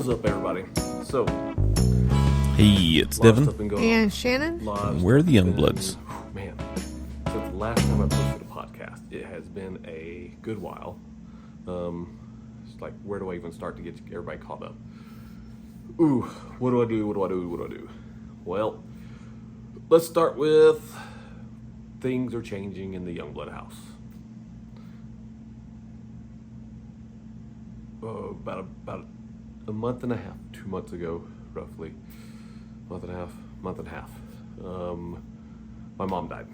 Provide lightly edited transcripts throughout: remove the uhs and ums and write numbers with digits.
What's up, everybody? So, Hey, it's Devin. And Shannon. We're the Youngbloods. Man, since the last time I posted a podcast, it has been a good while. It's like, where do I even start to get everybody caught up? Ooh, what do I do? Well, let's start with things are changing in the Youngblood house. About a month and a half, 2 months ago, roughly, month and a half, my mom died.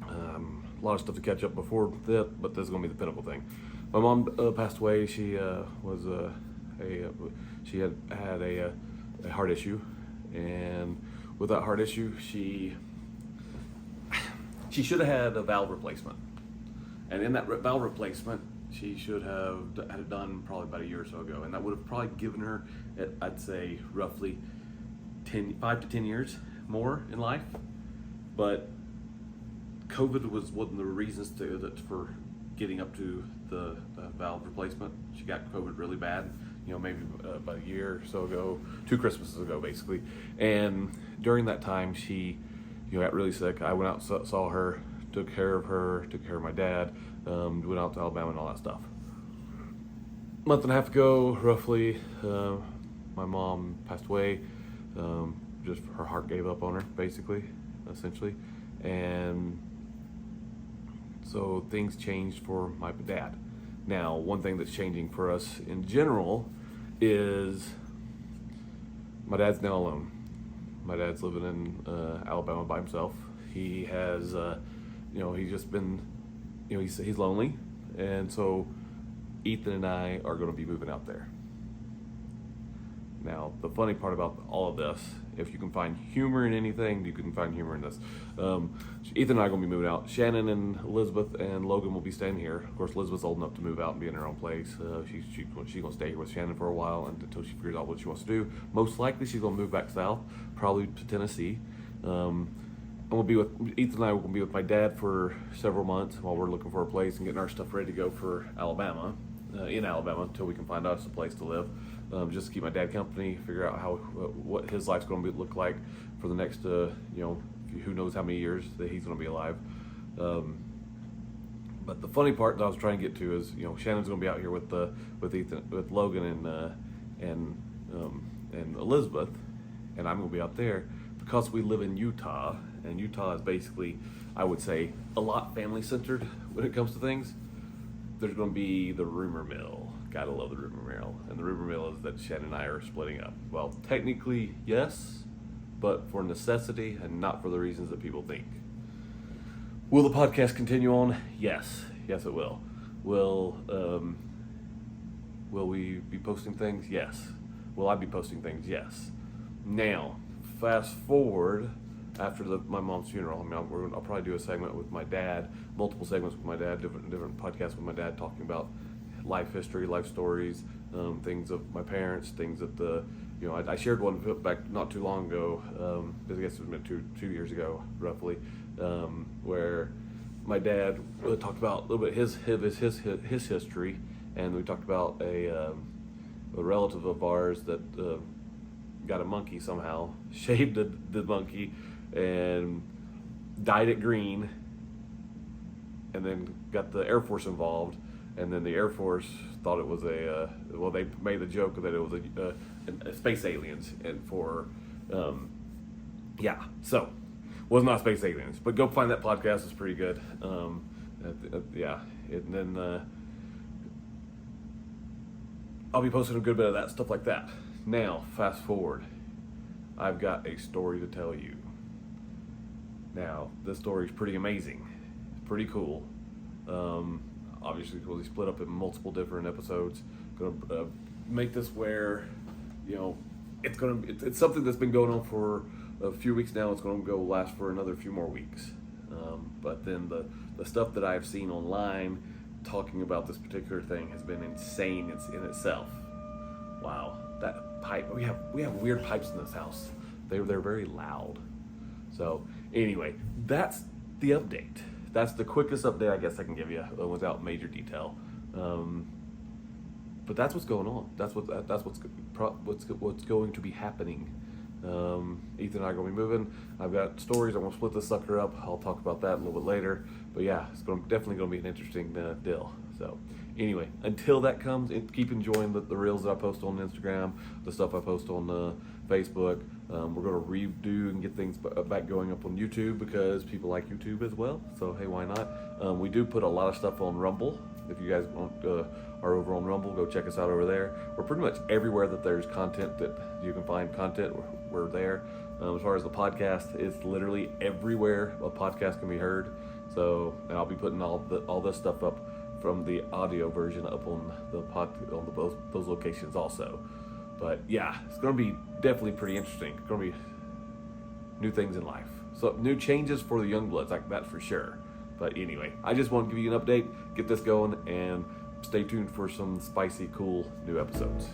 A lot of stuff to catch up before that, but this is going to be the pinnacle thing. My mom passed away. She she had a heart issue, and with that heart issue, she should have had a valve replacement, and in that valve replacement, she should have had it done probably about a year or so ago, and that would have probably given her, I'd say, roughly 5 to 10 years more in life. But COVID was one of the reasons for getting up to the valve replacement. She got COVID really bad, maybe about a year or so ago, 2 Christmases ago, basically. And during that time, she got really sick. I went out and saw her, took care of my dad, went out to Alabama and all that stuff. A month and a half ago, roughly, my mom passed away. Just her heart gave up on her, essentially. And so things changed for my dad. Now, one thing that's changing for us in general is my dad's now alone. My dad's living in Alabama by himself. He has, he's just been, he's lonely. And so Ethan and I are going to be moving out there. Now, the funny part about all of this, if you can find humor in anything, you can find humor in this. Ethan and I are going to be moving out. Shannon and Elizabeth and Logan will be staying here. Of course, Elizabeth's old enough to move out and be in her own place. She's going to stay here with Shannon for a while until she figures out what she wants to do. Most likely, she's going to move back south, probably to Tennessee. And we'll be with Ethan and I will be with my dad for several months while we're looking for a place and getting our stuff ready to go for Alabama, in Alabama, until we can find us a place to live. Just to keep my dad company, figure out what his life's going to look like for the next, who knows how many years that he's going to be alive. But the funny part that I was trying to get to is, Shannon's going to be out here with Ethan, with Logan and Elizabeth, and I'm going to be out there because we live in Utah, and Utah is basically, I would say, a lot family centered when it comes to things. There's going to be the rumor mill. Gotta love the rumor mill. And the rumor mill is that Shannon and I are splitting up. Well, technically, yes, but for necessity and not for the reasons that people think. Will the podcast continue on? Yes. Yes, it will. Will we be posting things? Yes. Will I be posting things? Yes. Now, fast forward after my mom's funeral. I'll probably do a segment with my dad, multiple segments with my dad, different podcasts with my dad, talking about life history, life stories, things of my parents, things that I shared one back not too long ago. I guess it was about two years ago, roughly, where my dad talked about a little bit his history, and we talked about a relative of ours that got a monkey somehow, shaved the monkey, and dyed it green, and then got the Air Force involved. And then the Air Force thought it was they made the joke that it was a space aliens, and so was not space aliens. But go find that podcast; it's pretty good. And then I'll be posting a good bit of that stuff like that. Now, fast forward, I've got a story to tell you. Now, this story is pretty amazing, pretty cool. Obviously, because we split up in multiple different episodes. Gonna make this where, it's something that's been going on for a few weeks now. It's going to last for another few more weeks. But then the stuff that I've seen online talking about this particular thing has been insane in itself. Wow, that pipe. We have weird pipes in this house. They're very loud. So anyway, that's the update. That's the quickest update I guess I can give you without major detail. but that's what's going on. That's what's going to be happening. Ethan and I are going to be moving. I've got stories. I'm going to split this sucker up. I'll talk about that a little bit later. But yeah, it's definitely going to be an interesting deal. So anyway, until that comes, keep enjoying the reels that I post on Instagram, the stuff I post on Facebook. We're going to redo and get things back going up on YouTube because people like YouTube as well. So hey, why not? We do put a lot of stuff on Rumble. If you guys are over on Rumble, go check us out over there. We're pretty much everywhere that there's content that you can find content. We're there. As far as the podcast, it's literally everywhere a podcast can be heard. So, and I'll be putting all this stuff up from the audio version up on those locations also. But yeah, it's going to be definitely pretty interesting. It's going to be new things in life. So new changes for the young bloods, like that for sure. But anyway, I just want to give you an update, get this going, and stay tuned for some spicy, cool new episodes.